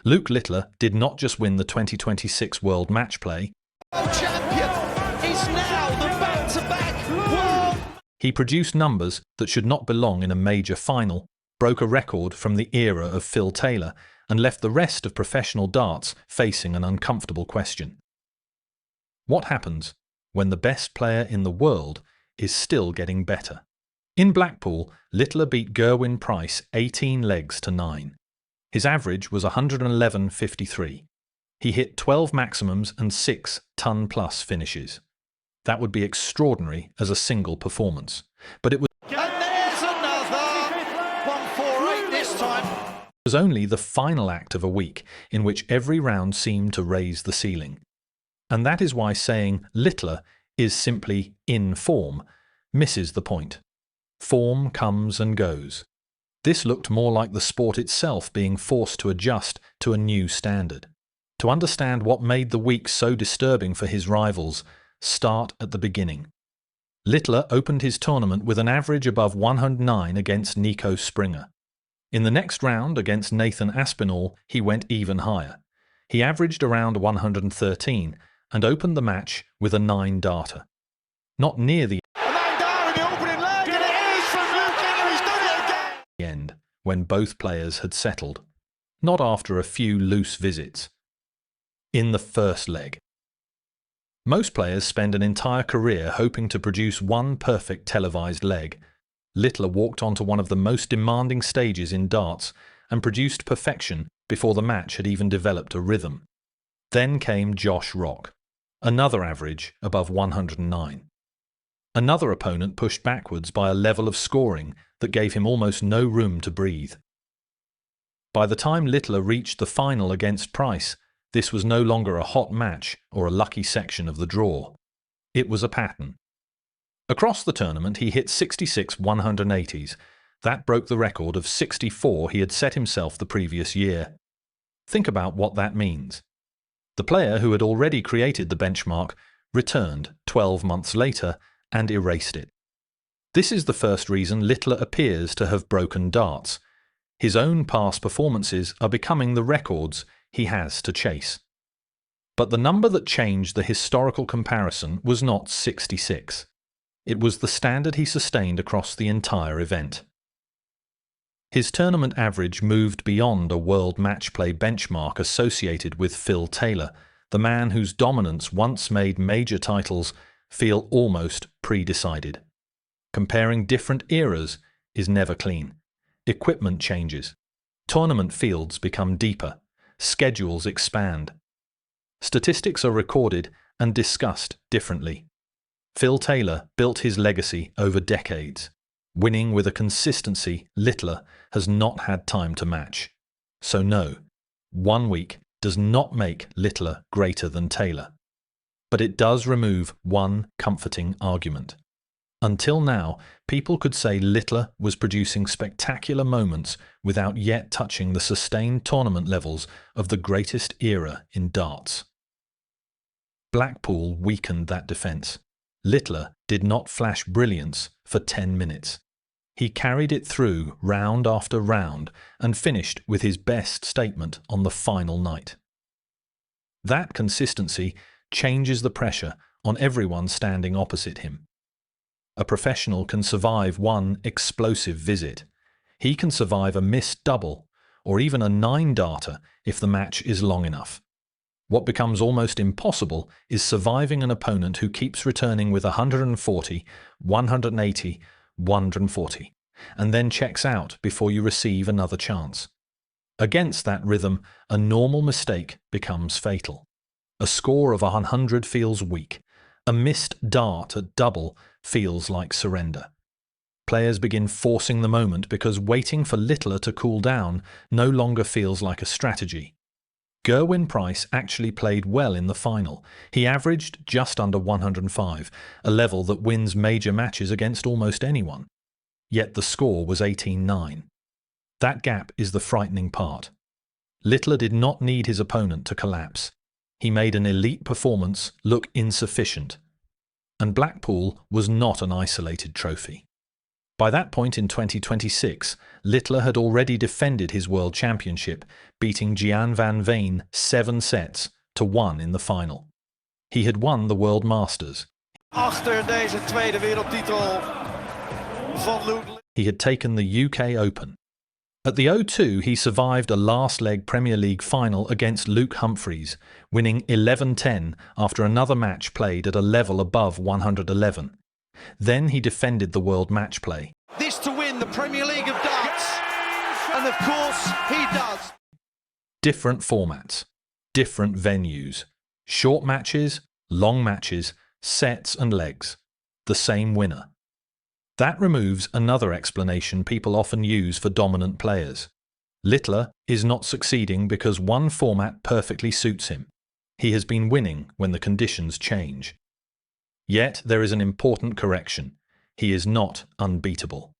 Luke Littler did not just win the 2026 World Matchplay. Champion is now the back-to-back world. He produced numbers that should not belong in a major final, broke a record from the era of Phil Taylor, and left the rest of professional darts facing an uncomfortable question. What happens when the best player in the world is still getting better? In Blackpool, Littler beat Gerwyn Price 18 legs to 9. His average was 111.53. He hit 12 maximums and 6 ton-plus finishes. That would be extraordinary as a single performance. But it was And there's another 148 this time. only the final act of a week in which every round seemed to raise the ceiling. And that is why saying Littler is simply in form misses the point. Form comes and goes. This looked more like the sport itself being forced to adjust to a new standard. To understand what made the week so disturbing for his rivals, start at the beginning. Littler opened his tournament with an average above 109 against Nico Springer. In the next round against Nathan Aspinall, he went even higher. He averaged around 113 and opened the match with a 9-darter. Not near the end, when both players had settled. Not after a few loose visits. In the first leg. Most players spend an entire career hoping to produce one perfect televised leg. Littler walked onto one of the most demanding stages in darts and produced perfection before the match had even developed a rhythm. Then came Josh Rock, another average above 109. Another opponent pushed backwards by a level of scoring that gave him almost no room to breathe. By the time Littler reached the final against Price, this was no longer a hot match or a lucky section of the draw. It was a pattern. Across the tournament, he hit 66 180s. That broke the record of 64 he had set himself the previous year. Think about what that means. The player who had already created the benchmark returned 12 months later and erased it. This is the first reason Littler appears to have broken darts. His own past performances are becoming the records he has to chase. But the number that changed the historical comparison was not 66. It was the standard he sustained across the entire event. His tournament average moved beyond a World Matchplay benchmark associated with Phil Taylor, the man whose dominance once made major titles feel almost pre-decided. Comparing different eras is never clean. Equipment changes. Tournament fields become deeper. Schedules expand. Statistics are recorded and discussed differently. Phil Taylor built his legacy over decades, winning with a consistency Littler has not had time to match. So no, 1 week does not make Littler greater than Taylor. But it does remove one comforting argument. Until now, people could say Littler was producing spectacular moments without yet touching the sustained tournament levels of the greatest era in darts. Blackpool weakened that defence. Littler did not flash brilliance for 10 minutes. He carried it through round after round and finished with his best statement on the final night. That consistency changes the pressure on everyone standing opposite him. A professional can survive one explosive visit. He can survive a missed double, or even a 9-darter if the match is long enough. What becomes almost impossible is surviving an opponent who keeps returning with 140, 180, 140, and then checks out before you receive another chance. Against that rhythm, a normal mistake becomes fatal. A score of 100 feels weak. A missed dart at double feels like surrender. Players begin forcing the moment because waiting for Littler to cool down no longer feels like a strategy. Gerwyn Price actually played well in the final. He averaged just under 105, a level that wins major matches against almost anyone. Yet the score was 18-9. That gap is the frightening part. Littler did not need his opponent to collapse. He made an elite performance look insufficient. And Blackpool was not an isolated trophy. By that point in 2026, Littler had already defended his world championship, beating Gian van Veen 7-1 in the final. He had won the World Masters. Achter deze tweede wereldtitel van Luke. He had taken the UK Open. At the O2, he survived a last-leg Premier League final against Luke Humphries, winning 11-10 after another match played at a level above 111. Then he defended the World Matchplay. This to win the Premier League of darts, and of course he does. Different formats, different venues, short matches, long matches, sets and legs. The same winner. That removes another explanation people often use for dominant players. Littler is not succeeding because one format perfectly suits him. He has been winning when the conditions change. Yet there is an important correction. He is not unbeatable.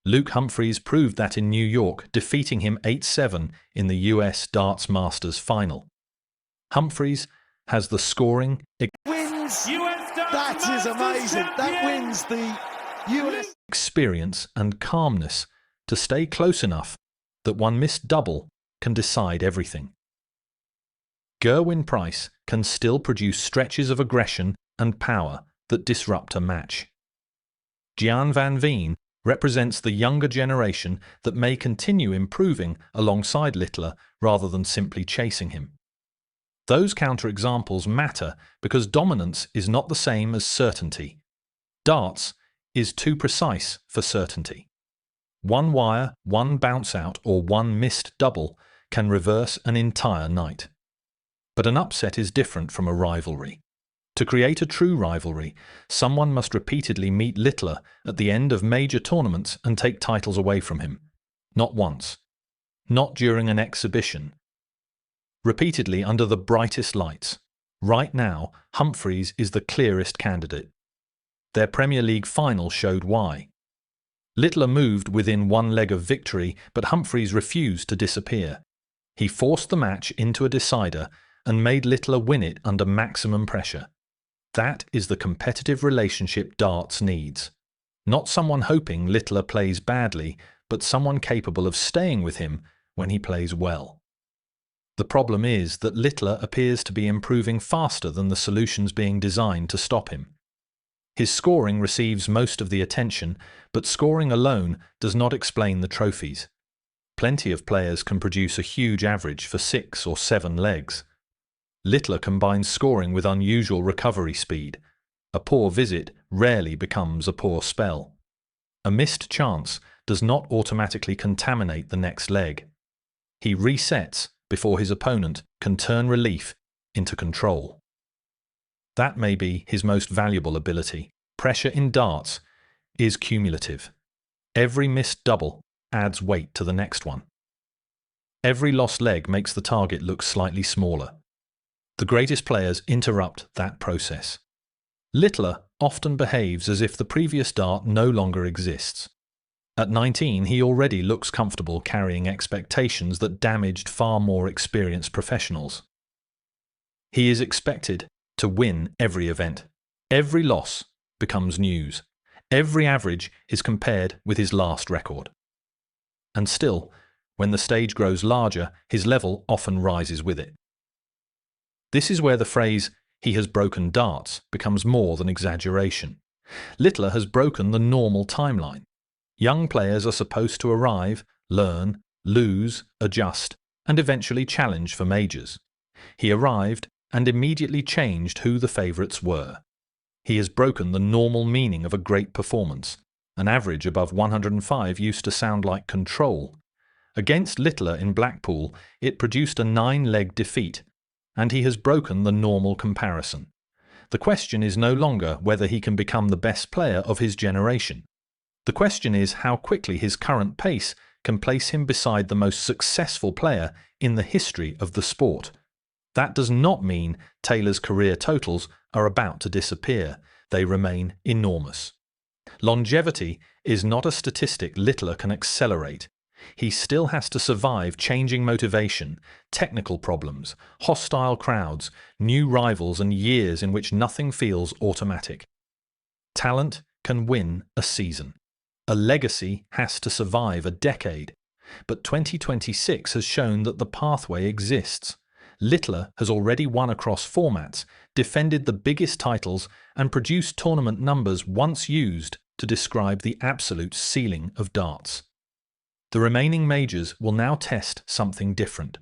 Luke Humphries proved that in New York, defeating him 8-7 in the US Darts Masters final. Humphries has the scoring... Wins! That is amazing. That wins the US... experience and calmness to stay close enough that one missed double can decide everything. Gerwyn Price can still produce stretches of aggression and power that disrupt a match. Gian van Veen represents the younger generation that may continue improving alongside Littler rather than simply chasing him. Those counterexamples matter because dominance is not the same as certainty. Darts is too precise for certainty. One wire, one bounce out, or one missed double can reverse an entire night. But an upset is different from a rivalry. To create a true rivalry, someone must repeatedly meet Littler at the end of major tournaments and take titles away from him. Not once. Not during an exhibition. Repeatedly under the brightest lights. Right now, Humphries is the clearest candidate. Their Premier League final showed why. Littler moved within one leg of victory, but Humphries refused to disappear. He forced the match into a decider and made Littler win it under maximum pressure. That is the competitive relationship darts needs. Not someone hoping Littler plays badly, but someone capable of staying with him when he plays well. The problem is that Littler appears to be improving faster than the solutions being designed to stop him. His scoring receives most of the attention, but scoring alone does not explain the trophies. Plenty of players can produce a huge average for 6 or 7 legs. Littler combines scoring with unusual recovery speed. A poor visit rarely becomes a poor spell. A missed chance does not automatically contaminate the next leg. He resets before his opponent can turn relief into control. That may be his most valuable ability. Pressure in darts is cumulative. Every missed double adds weight to the next one. Every lost leg makes the target look slightly smaller. The greatest players interrupt that process. Littler often behaves as if the previous dart no longer exists. At 19, he already looks comfortable carrying expectations that damaged far more experienced professionals. He is expected to win every event. Every loss becomes news. Every average is compared with his last record. And still, when the stage grows larger, his level often rises with it. This is where the phrase, "he has broken darts," becomes more than exaggeration. Littler has broken the normal timeline. Young players are supposed to arrive, learn, lose, adjust, and eventually challenge for majors. He arrived and immediately changed who the favourites were. He has broken the normal meaning of a great performance. An average above 105 used to sound like control. Against Littler in Blackpool, it produced a 9-leg defeat, and he has broken the normal comparison. The question is no longer whether he can become the best player of his generation. The question is how quickly his current pace can place him beside the most successful player in the history of the sport. That does not mean Taylor's career totals are about to disappear. They remain enormous. Longevity is not a statistic Littler can accelerate. He still has to survive changing motivation, technical problems, hostile crowds, new rivals, and years in which nothing feels automatic. Talent can win a season. A legacy has to survive a decade, but 2026 has shown that the pathway exists. Littler has already won across formats, defended the biggest titles, and produced tournament numbers once used to describe the absolute ceiling of darts. The remaining majors will now test something different.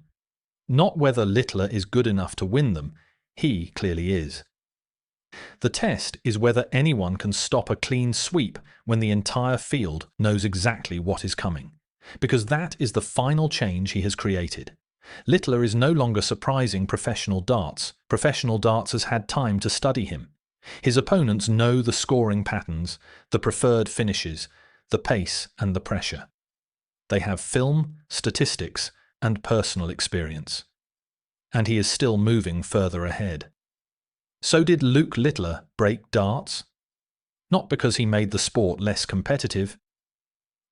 Not whether Littler is good enough to win them, he clearly is. The test is whether anyone can stop a clean sweep when the entire field knows exactly what is coming, because that is the final change he has created. Littler is no longer surprising professional darts. Professional darts has had time to study him. His opponents know the scoring patterns, the preferred finishes, the pace and the pressure. They have film, statistics, and personal experience. And he is still moving further ahead. So did Luke Littler break darts? Not because he made the sport less competitive.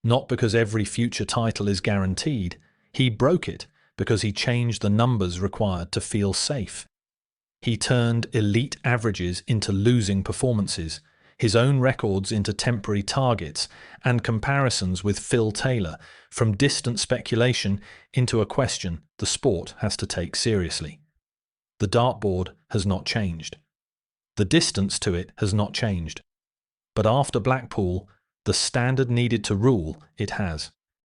Not because every future title is guaranteed. He broke it because he changed the numbers required to feel safe. He turned elite averages into losing performances, his own records into temporary targets, and comparisons with Phil Taylor from distant speculation into a question the sport has to take seriously. The dartboard has not changed. The distance to it has not changed. But after Blackpool, the standard needed to rule it has.